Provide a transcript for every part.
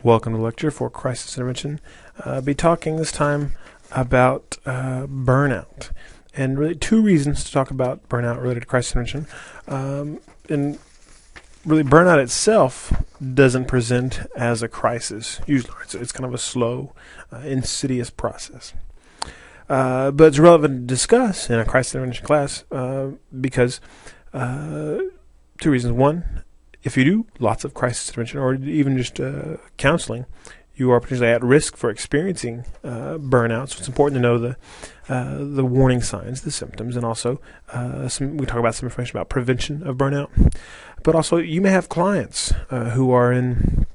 Welcome to the lecture for Crisis Intervention. I'll be talking this time about burnout, and really two reasons to talk about burnout related to crisis intervention. And really, burnout itself doesn't present as a crisis. Usually, it's kind of a slow, insidious process. But it's relevant to discuss in a crisis intervention class because two reasons. One, if you do lots of crisis intervention or even just counseling, you are potentially at risk for experiencing burnout. So it's important to know the warning signs, the symptoms, and also we talk about some information about prevention of burnout. But also, you may have clients who are in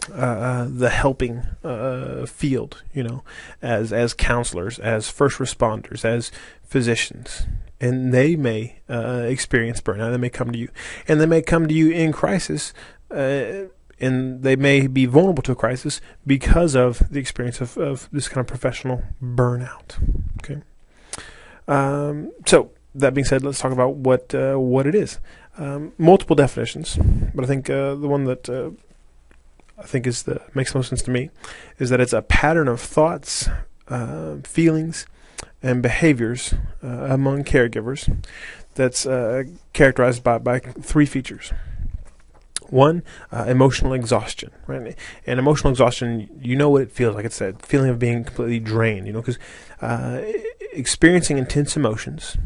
the helping field, as counselors, as first responders, as physicians. And they may experience burnout. They may come to you. And they may come to you in crisis, and they may be vulnerable to a crisis because of the experience of this kind of professional burnout. Okay. So, that being said, let's talk about what it is. Multiple definitions, but I think the one that I think makes the most sense to me is that it's a pattern of thoughts, feelings, and behaviors among caregivers that's characterized by three features. One, emotional exhaustion, right? And emotional exhaustion, you know what it feels like. It's that feeling of being completely drained, because experiencing intense emotions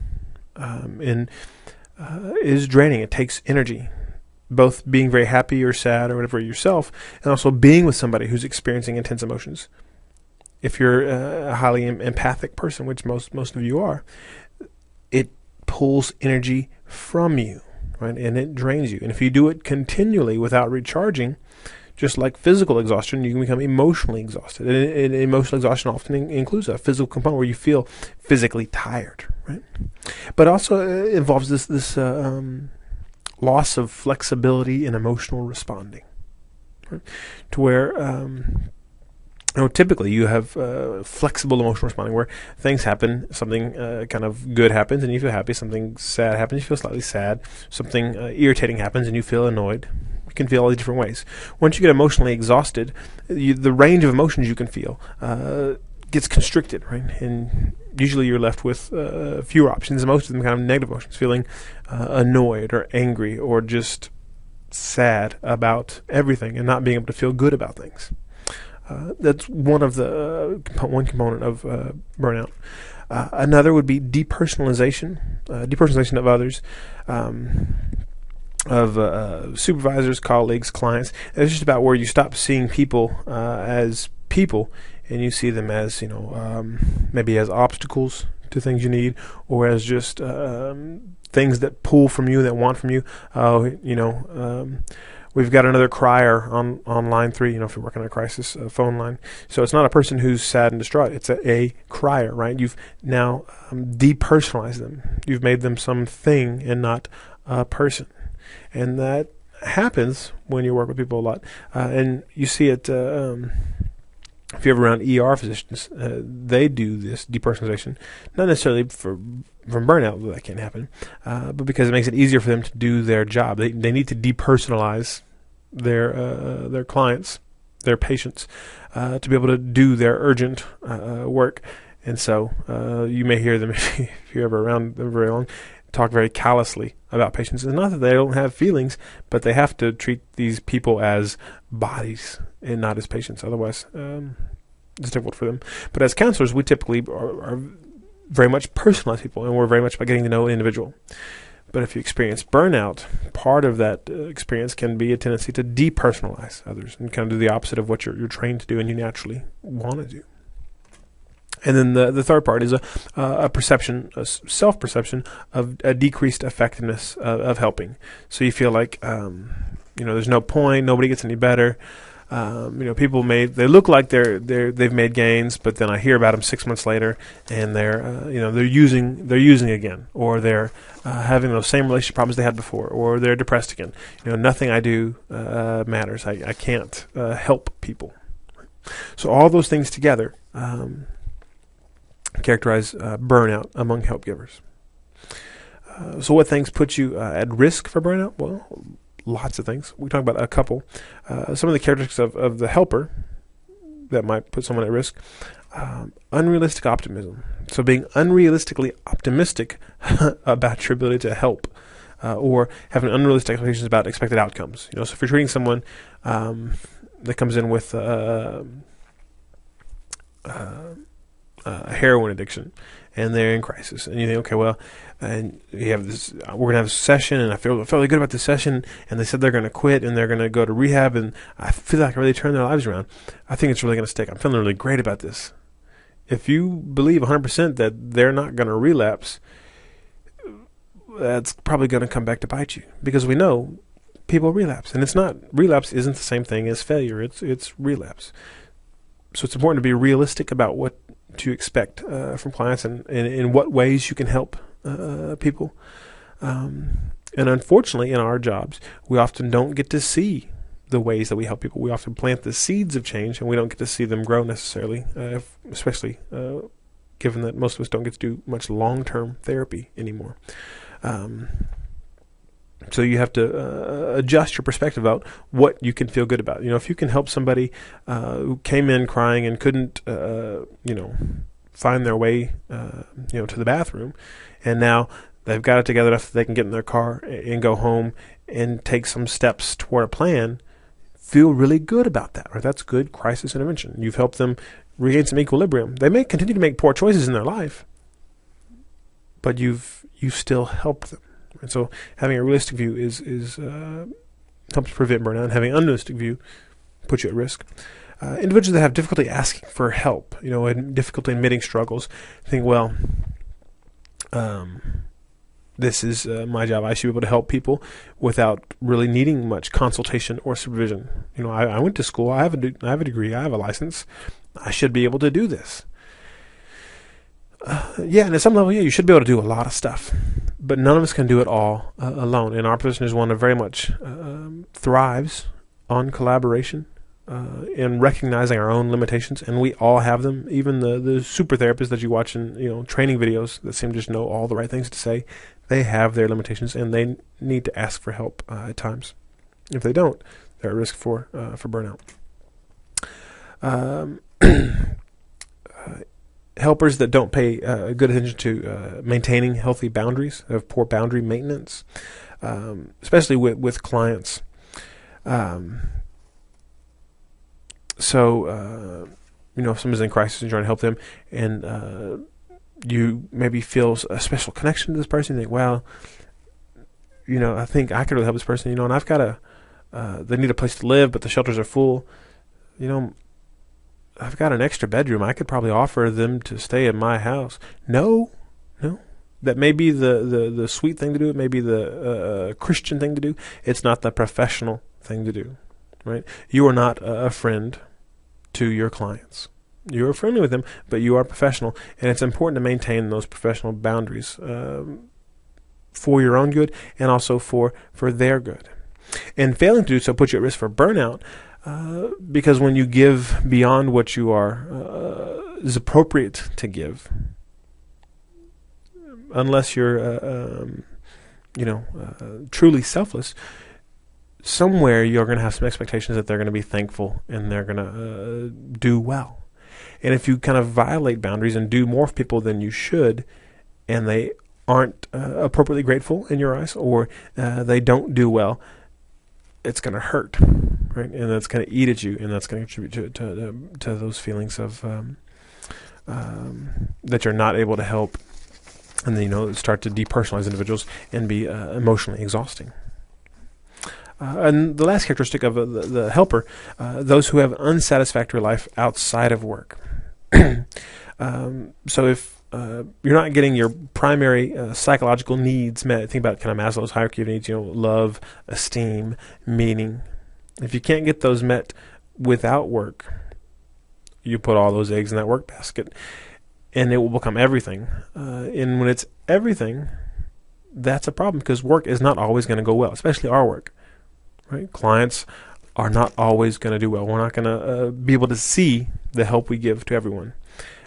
is draining. It takes energy, both being very happy or sad or whatever yourself, and also being with somebody who's experiencing intense emotions. If you're a highly empathic person, which most of you are, it pulls energy from you, right? And it drains you. And if you do it continually without recharging, just like physical exhaustion, you can become emotionally exhausted. And emotional exhaustion often includes a physical component where you feel physically tired, right? But also involves this loss of flexibility in emotional responding, right? To where typically you have flexible emotional responding where things happen, something kind of good happens and you feel happy, something sad happens, you feel slightly sad, something irritating happens and you feel annoyed. You can feel all these different ways. Once you get emotionally exhausted, the range of emotions you can feel gets constricted, right? And usually you're left with fewer options, most of them kind of negative emotions, feeling annoyed or angry or just sad about everything and not being able to feel good about things. That's one of the one component of burnout. Another would be depersonalization of others, of supervisors, colleagues, clients. It's just about where you stop seeing people as people, and you see them as maybe as obstacles to things you need, or as just things that pull from you, that want from you. We've got another crier on line 3, if you're working on a crisis phone line. So it's not a person who's sad and distraught. It's a crier, right? You've now depersonalized them. You've made them something and not a person. And that happens when you work with people a lot. And you see it if you're ever around ER physicians. They do this depersonalization, not necessarily from burnout, that can't happen, but because it makes it easier for them to do their job. They need to depersonalize their clients, their patients, to be able to do their urgent work. And so you may hear them, if you're ever around them very long, talk very callously about patients. It's not that they don't have feelings, but they have to treat these people as bodies and not as patients. Otherwise, it's difficult for them. But as counselors, we typically are very much personalized people, and we're very much about getting to know an individual. But if you experience burnout, part of that experience can be a tendency to depersonalize others and kind of do the opposite of what you're trained to do and you naturally want to do. And then the third part is a perception, a self-perception of a decreased effectiveness of helping. So you feel like, there's no point, nobody gets any better. People they look like they've made gains, but then I hear about them 6 months later, and they're using again, or they're having those same relationship problems they had before, or they're depressed again. Nothing I do matters. I can't help people. So all those things together characterize burnout among help givers. So what things put you at risk for burnout? Well, lots of things. We talk about a couple. Some of the characteristics of the helper that might put someone at risk. Unrealistic optimism. So being unrealistically optimistic about your ability to help, or having unrealistic expectations about expected outcomes. So if you're treating someone that comes in with a heroin addiction, and they're in crisis, and you think, okay, well, and you have this, we're gonna have a session, and I feel really good about this session, and they said they're gonna quit and they're gonna go to rehab, and I feel like I really turned their lives around. I think it's really gonna stick. I'm feeling really great about this. If you believe 100% that they're not gonna relapse, that's probably gonna come back to bite you, because we know people relapse, and relapse isn't the same thing as failure. It's relapse. So it's important to be realistic about what to expect from clients, and in what ways you can help people. And unfortunately, in our jobs, we often don't get to see the ways that we help people. We often plant the seeds of change, and we don't get to see them grow necessarily, especially given that most of us don't get to do much long-term therapy anymore. So you have to adjust your perspective about what you can feel good about. If you can help somebody who came in crying and couldn't, find their way, to the bathroom, and now they've got it together enough that they can get in their car and go home and take some steps toward a plan, feel really good about that. Right? That's good crisis intervention. You've helped them regain some equilibrium. They may continue to make poor choices in their life, but you've still helped them. And so having a realistic view is helps prevent burnout, and having an unrealistic view puts you at risk. Individuals that have difficulty asking for help, and difficulty admitting struggles, think, well, this is my job. I should be able to help people without really needing much consultation or supervision. I went to school. I have a degree. I have a license. I should be able to do this. And at some level, you should be able to do a lot of stuff, but none of us can do it all alone. And our position is one that very much thrives on collaboration, and recognizing our own limitations, and we all have them. Even the super therapists that you watch in training videos that seem to just know all the right things to say, they have their limitations, and they need to ask for help at times. If they don't, they're at risk for burnout. Helpers that don't pay good attention to maintaining healthy boundaries, have poor boundary maintenance, especially with clients. So if someone's in crisis and you're trying to help them, and you maybe feel a special connection to this person, you think, well, I think I could really help this person, and I've got they need a place to live, but the shelters are full. I've got an extra bedroom. I could probably offer them to stay in my house. No. That may be the sweet thing to do. It may be the Christian thing to do. It's not the professional thing to do, right? You are not a friend to your clients. You are friendly with them, but you are professional, and it's important to maintain those professional boundaries for your own good and also for their good. And failing to do so puts you at risk for burnout. Because when you give beyond what you is appropriate to give, unless you're, truly selfless, somewhere you're going to have some expectations that they're going to be thankful and they're going to do well. And if you kind of violate boundaries and do more for people than you should, and they aren't appropriately grateful in your eyes, or they don't do well, it's going to hurt. Right, and that's going to eat at you, and that's going to contribute to those feelings of that you're not able to help, and then start to depersonalize individuals and be emotionally exhausting. And the last characteristic of the helper, those who have unsatisfactory life outside of work. So if you're not getting your primary psychological needs met, think about kind of Maslow's hierarchy of needs, love, esteem, meaning. If you can't get those met without work, you put all those eggs in that work basket, and it will become everything. And when it's everything, that's a problem, because work is not always going to go well, especially our work. Right? Clients are not always going to do well. We're not going to be able to see the help we give to everyone.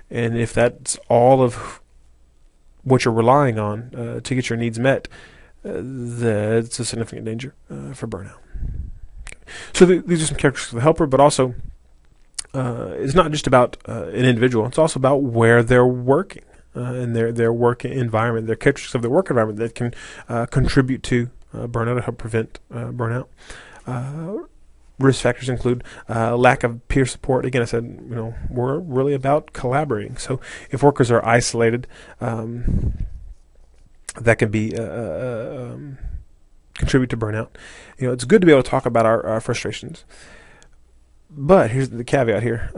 And if that's all of what you're relying on to get your needs met, that's a significant danger for burnout. So these are some characteristics of the helper, but also it's not just about an individual. It's also about where they're working and their work environment, their characteristics of their work environment that can contribute to burnout or help prevent burnout. Risk factors include lack of peer support. Again, I said, we're really about collaborating. So if workers are isolated, that can be contribute to burnout. It's good to be able to talk about our frustrations. But here's the caveat here,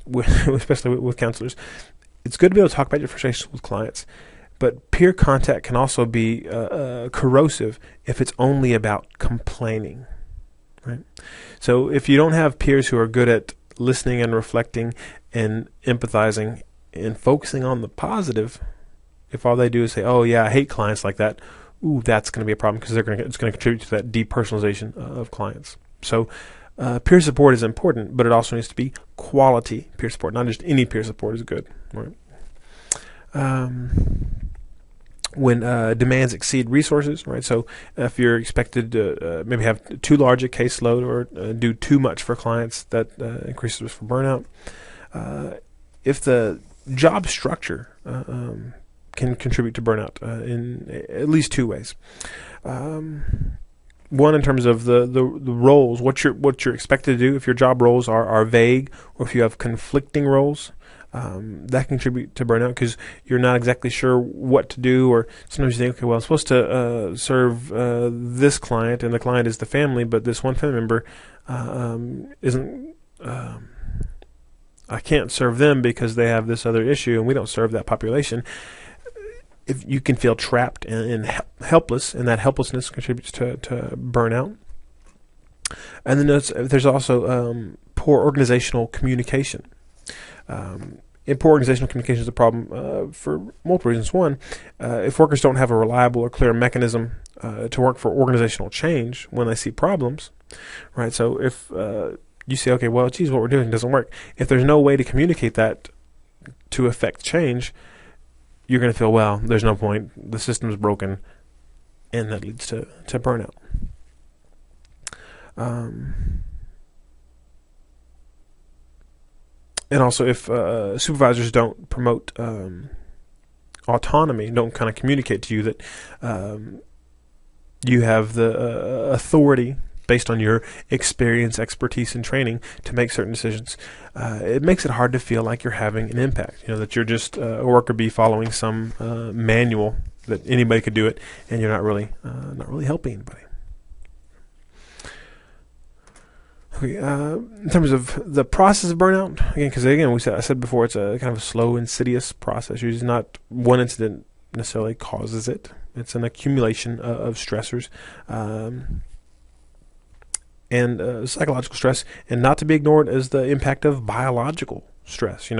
especially with counselors. It's good to be able to talk about your frustrations with clients, but peer contact can also be corrosive if it's only about complaining. Right? So if you don't have peers who are good at listening and reflecting and empathizing and focusing on the positive, if all they do is say, "Oh yeah, I hate clients like that," that's going to be a problem because it's going to contribute to that depersonalization of clients. So peer support is important, but it also needs to be quality peer support. Not just any peer support is good. Right? When demands exceed resources, right? So if you're expected to maybe have too large a caseload or do too much for clients, that increases risk for burnout. If the job structure can contribute to burnout in at least two ways. One, in terms of the roles, what you're expected to do. If your job roles are vague, or if you have conflicting roles, that contribute to burnout because you're not exactly sure what to do, or sometimes you think, okay, well, I'm supposed to serve this client, and the client is the family, but this one family member isn't. I can't serve them because they have this other issue, and we don't serve that population. If you can feel trapped and helpless, and that helplessness contributes to burnout. And then there's also poor organizational communication. Poor organizational communication is a problem for multiple reasons. One, if workers don't have a reliable or clear mechanism to work for organizational change when they see problems, right? So if you say, okay, well, geez, what we're doing doesn't work. If there's no way to communicate that to affect change, you're going to feel, well, there's no point. The system's broken, and that leads to burnout. And also, if supervisors don't promote autonomy, don't kind of communicate to you that you have the authority based on your experience, expertise, and training to make certain decisions, it makes it hard to feel like you're having an impact. That you're just a worker bee following some manual that anybody could do it, and you're not really helping anybody. Okay, in terms of the process of burnout, because I said before, it's a kind of a slow, insidious process. Usually, not one incident necessarily causes it. It's an accumulation of stressors and psychological stress, and not to be ignored is the impact of biological stress.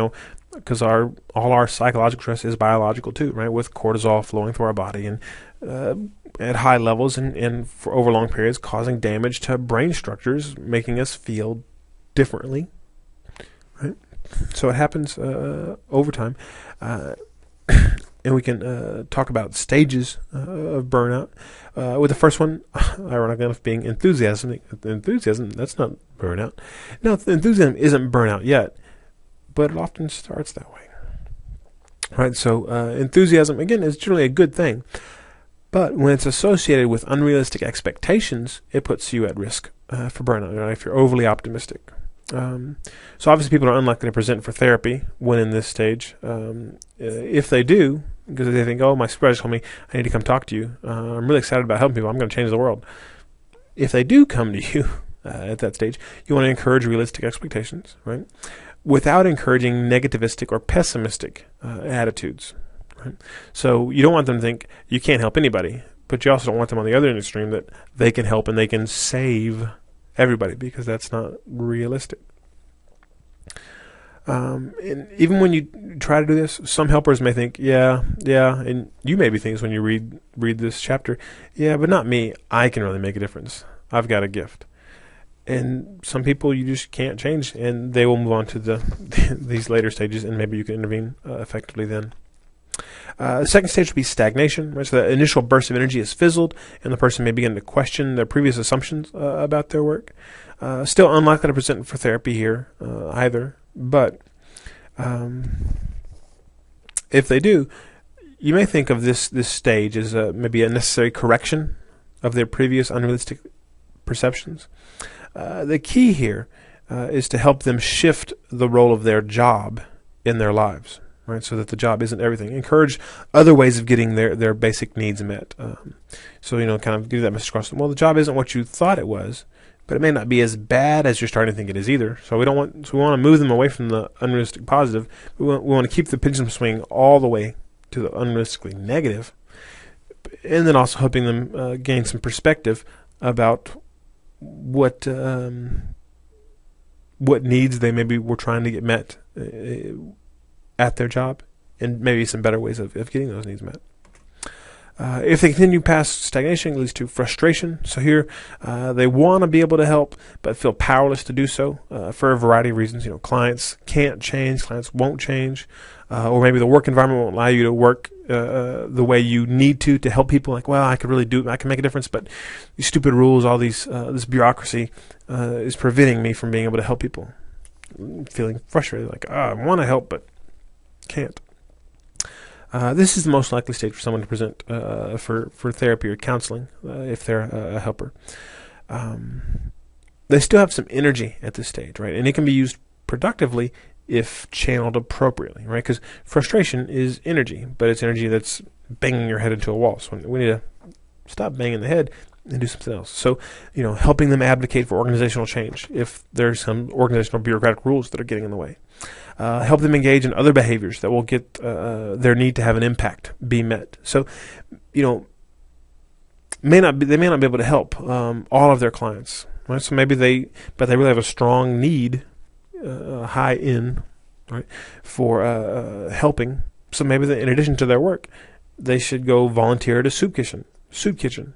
Because all our psychological stress is biological too, right? With cortisol flowing through our body and at high levels and for over long periods, causing damage to brain structures, making us feel differently, right? So it happens over time, and we can talk about stages of burnout. With the first one, ironically enough, being enthusiasm. Enthusiasm, that's not burnout. No, enthusiasm isn't burnout yet, but it often starts that way. Right, so enthusiasm, again, is generally a good thing. But when it's associated with unrealistic expectations, it puts you at risk for burnout, right, if you're overly optimistic. So obviously people are unlikely to present for therapy when in this stage. If they do, because they think, oh, my supervisor told me I need to come talk to you. I'm really excited about helping people. I'm going to change the world. If they do come to you at that stage, you want to encourage realistic expectations, right? Without encouraging negativistic or pessimistic attitudes. Right? So you don't want them to think you can't help anybody, but you also don't want them on the other extreme that they can help and they can save everybody, because that's not realistic. And even when you try to do this, some helpers may think, yeah, and you maybe think when you read this chapter, yeah, but not me. I can really make a difference. I've got a gift. And some people you just can't change, and they will move on to these later stages, and maybe you can intervene effectively then. The second stage would be stagnation, right? So the initial burst of energy is fizzled, and the person may begin to question their previous assumptions about their work. Still unlikely to present for therapy here either, but if they do, you may think of this stage as maybe a necessary correction of their previous unrealistic perceptions. The key here is to help them shift the role of their job in their lives, right? So that the job isn't everything. Encourage other ways of getting their basic needs met. So, kind of give that message across. Well, the job isn't what you thought it was, but it may not be as bad as you're starting to think it is either. So we want to move them away from the unrealistic positive. We want to keep the pendulum swing all the way to the unrealistically negative, and then also helping them gain some perspective about what needs they maybe were trying to get met at their job, and maybe some better ways of getting those needs met. If they continue past stagnation, it leads to frustration. So here, they want to be able to help, but feel powerless to do so for a variety of reasons. Clients can't change, clients won't change, or maybe the work environment won't allow you to work the way you need to help people. Like, well, I could really do it, I can make a difference, but these stupid rules, all these this bureaucracy is preventing me from being able to help people. Feeling frustrated, like, I want to help, but can't. This is the most likely stage for someone to present for therapy or counseling if they're a helper. They still have some energy at this stage, right? And it can be used productively if channeled appropriately, right? Because frustration is energy, but it's energy that's banging your head into a wall. So we need to stop banging the head and do something else. So, helping them advocate for organizational change if there's some organizational bureaucratic rules that are getting in the way. Help them engage in other behaviors that will get their need to have an impact be met. So, they may not be able to help all of their clients, right? So maybe they really have a strong need, high in, right, for helping. So maybe in addition to their work, they should go volunteer at a soup kitchen,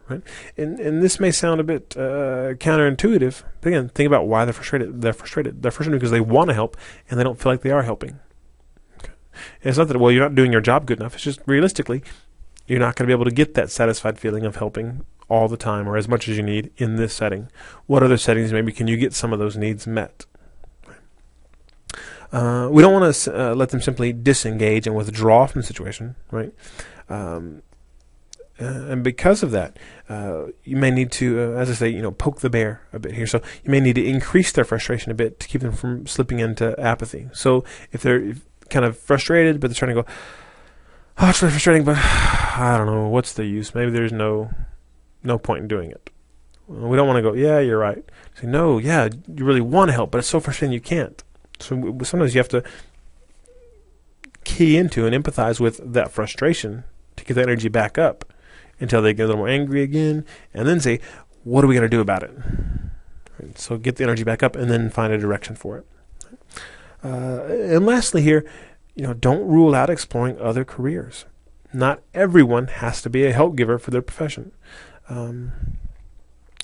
right? And this may sound a bit counterintuitive, but again, think about why they're frustrated. They're frustrated because they want to help and they don't feel like they are helping. Okay. And it's not that, well, you're not doing your job good enough. It's just realistically, you're not going to be able to get that satisfied feeling of helping all the time or as much as you need in this setting. What other settings maybe can you get some of those needs met? We don't want to let them simply disengage and withdraw from the situation, right? And because of that, you may need to, as I say, poke the bear a bit here. So you may need to increase their frustration a bit to keep them from slipping into apathy. So if they're kind of frustrated, but they're trying to go, oh, it's really frustrating, but I don't know, what's the use? Maybe there's no point in doing it. We don't want to go, yeah, you're right. Say, no, yeah, you really want to help, but it's so frustrating you can't. So sometimes you have to key into and empathize with that frustration to get the energy back up until they get a little more angry again, and then say, what are we going to do about it? Right, so get the energy back up and then find a direction for it. And lastly here, don't rule out exploring other careers. Not everyone has to be a help giver for their profession.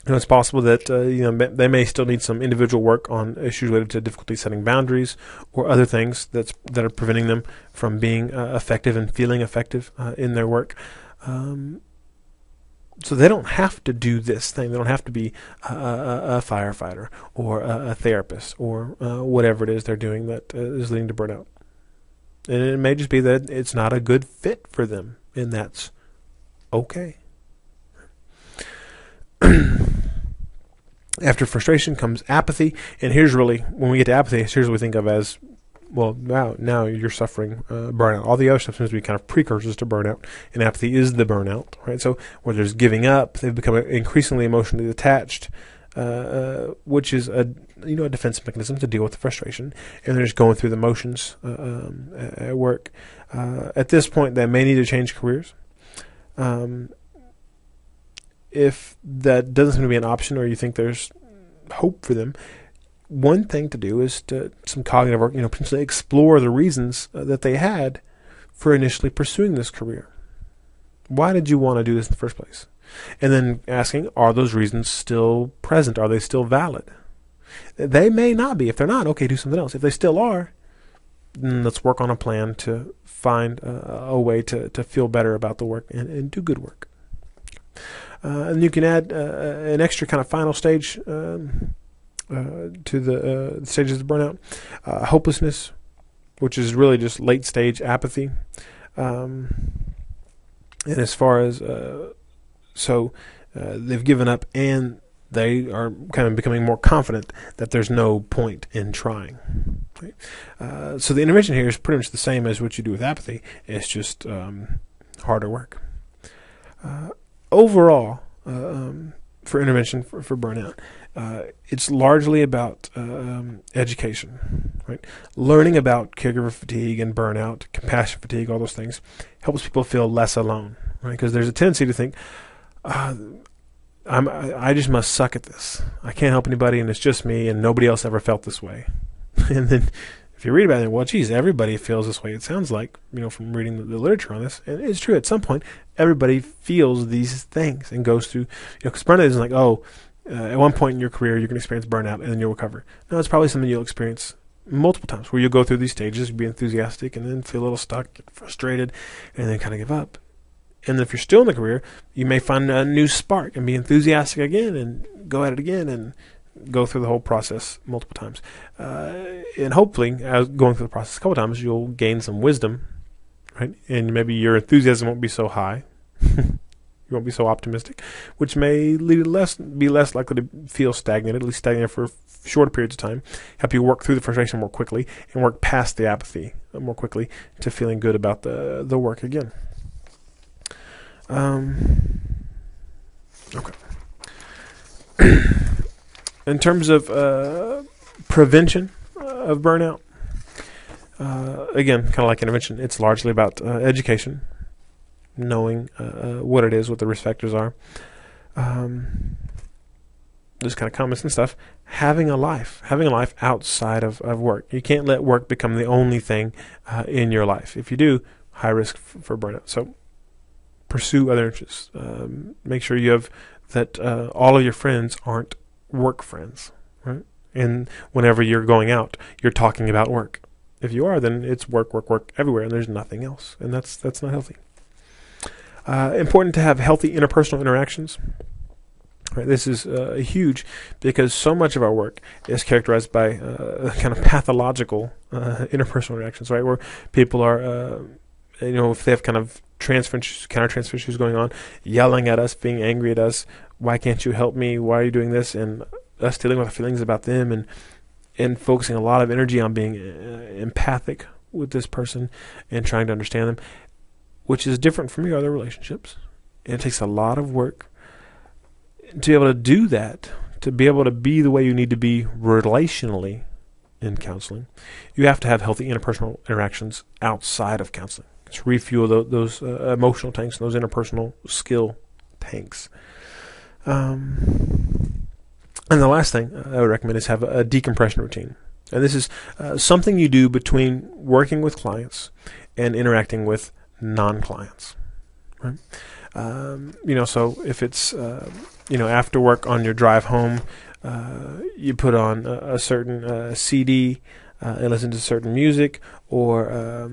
It's possible that they may still need some individual work on issues related to difficulty setting boundaries or other things that are preventing them from being effective and feeling effective in their work. So they don't have to do this thing. They don't have to be a firefighter or a therapist or whatever it is they're doing that is leading to burnout. And it may just be that it's not a good fit for them, and that's okay. After frustration comes apathy, and here's really, when we get to apathy, here's what we think of as, well, now you're suffering burnout. All the other stuff seems to be kind of precursors to burnout, and apathy is the burnout, right? So where there's giving up, they've become increasingly emotionally attached, which is a defense mechanism to deal with the frustration, and they're just going through the motions at work. At this point, they may need to change careers. If that doesn't seem to be an option, or you think there's hope for them, one thing to do is to some cognitive work, potentially explore the reasons that they had for initially pursuing this career. Why did you want to do this in the first place? And then asking, are those reasons still present? Are they still valid? They may not be. If they're not, okay, do something else. If they still are, then let's work on a plan to find a way to feel better about the work and do good work. And you can add an extra kind of final stage to the stages of burnout. Hopelessness, which is really just late stage apathy. And as far as they've given up and they are kind of becoming more confident that there's no point in trying. Right? So the intervention here is pretty much the same as what you do with apathy. It's just harder work. Overall, for intervention for burnout, it's largely about education, right? Learning about caregiver fatigue and burnout, compassion fatigue, all those things helps people feel less alone, right? Because there's a tendency to think, I just must suck at this. I can't help anybody, and it's just me, and nobody else ever felt this way. And then if you read about it, well, geez, everybody feels this way. It sounds like, from reading the literature on this, and it's true. At some point, everybody feels these things and goes through, because burnout isn't like, at one point in your career, you're going to experience burnout, and then you'll recover. No, it's probably something you'll experience multiple times, where you'll go through these stages, be enthusiastic, and then feel a little stuck, get frustrated, and then kind of give up. And if you're still in the career, you may find a new spark and be enthusiastic again and go at it again and go through the whole process multiple times. And hopefully, as going through the process a couple times, you'll gain some wisdom, right? And maybe your enthusiasm won't be so high. You won't be so optimistic, which may lead to be less likely to feel stagnated, at least stagnated for shorter periods of time, help you work through the frustration more quickly and work past the apathy more quickly to feeling good about the work again. Okay. In terms of prevention of burnout, again, kind of like intervention, it's largely about education, knowing what it is, what the risk factors are, just kind of comments and stuff. Having a life outside of work. You can't let work become the only thing in your life. If you do, high risk for burnout. So pursue other interests. Make sure you have that all of your friends aren't work friends, right? And whenever you're going out, you're talking about work. If you are, then it's work everywhere, and there's nothing else, and that's not healthy. Important to have healthy interpersonal interactions. Right, this is huge because so much of our work is characterized by kind of pathological interpersonal interactions, right? Where people are, if they have kind of counter-transfer issues going on, yelling at us, being angry at us, why can't you help me? Why are you doing this? And us dealing with feelings about them and focusing a lot of energy on being empathic with this person and trying to understand them, which is different from your other relationships. And it takes a lot of work to be able to do that, to be able to be the way you need to be relationally in counseling. You have to have healthy interpersonal interactions outside of counseling. Just refuel those emotional tanks and those interpersonal skill tanks. And the last thing I would recommend is have a decompression routine. And this is something you do between working with clients and interacting with non-clients. Right? So if it's after work on your drive home, you put on a certain CD and listen to certain music, or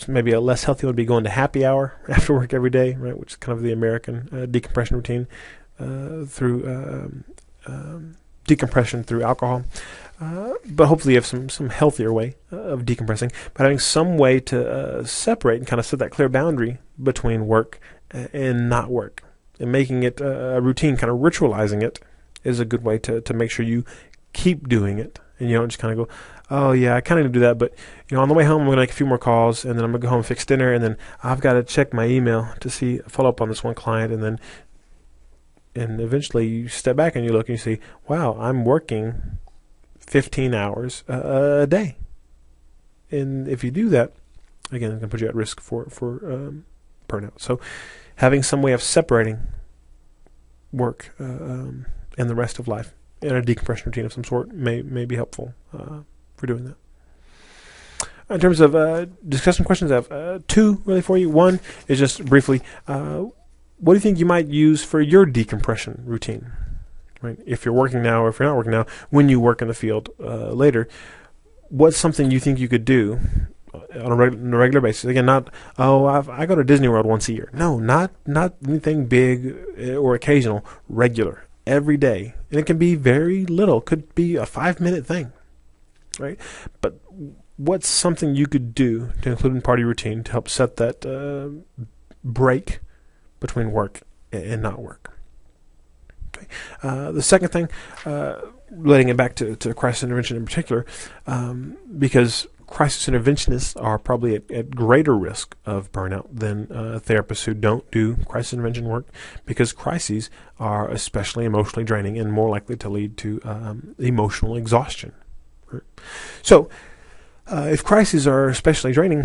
maybe a less healthy one would be going to happy hour after work every day, right? Which is kind of the American decompression routine through decompression through alcohol. But hopefully you have some healthier way of decompressing, but having some way to separate and kind of set that clear boundary between work and not work, and making it a routine, kind of ritualizing it, is a good way to make sure you keep doing it, and you don't just kind of go, oh yeah, I kind of need to do that, but on the way home I'm going to make a few more calls, and then I'm going to go home and fix dinner, and then I've got to check my email to follow up on this one client, and eventually you step back and you look and you see, wow, I'm working 15 hours a day. And if you do that, again, it's going to put you at risk for burnout. So having some way of separating work and the rest of life in a decompression routine of some sort may be helpful for doing that. In terms of discussion questions, I have two really for you. One is just briefly, what do you think you might use for your decompression routine? Right? If you're working now or if you're not working now, when you work in the field later, what's something you think you could do on a regular basis? Again, not, I go to Disney World once a year. No, not anything big or occasional. Regular, every day. And it can be very little. Could be a 5-minute thing, right? But what's something you could do to include in part of your routine to help set that break between work and not work? Okay. The second thing, relating it back to crisis intervention in particular, because crisis interventionists are probably at greater risk of burnout than therapists who don't do crisis intervention work, because crises are especially emotionally draining and more likely to lead to emotional exhaustion. Right? So, if crises are especially draining,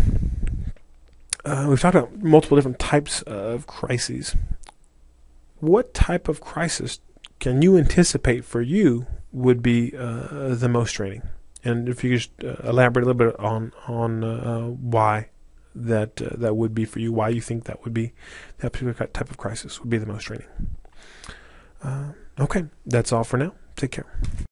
we've talked about multiple different types of crises. What type of crisis can you anticipate for you would be the most draining? And if you could just elaborate a little bit on why that would be for you, why you think that would be, that particular type of crisis would be the most draining. Okay, that's all for now. Take care.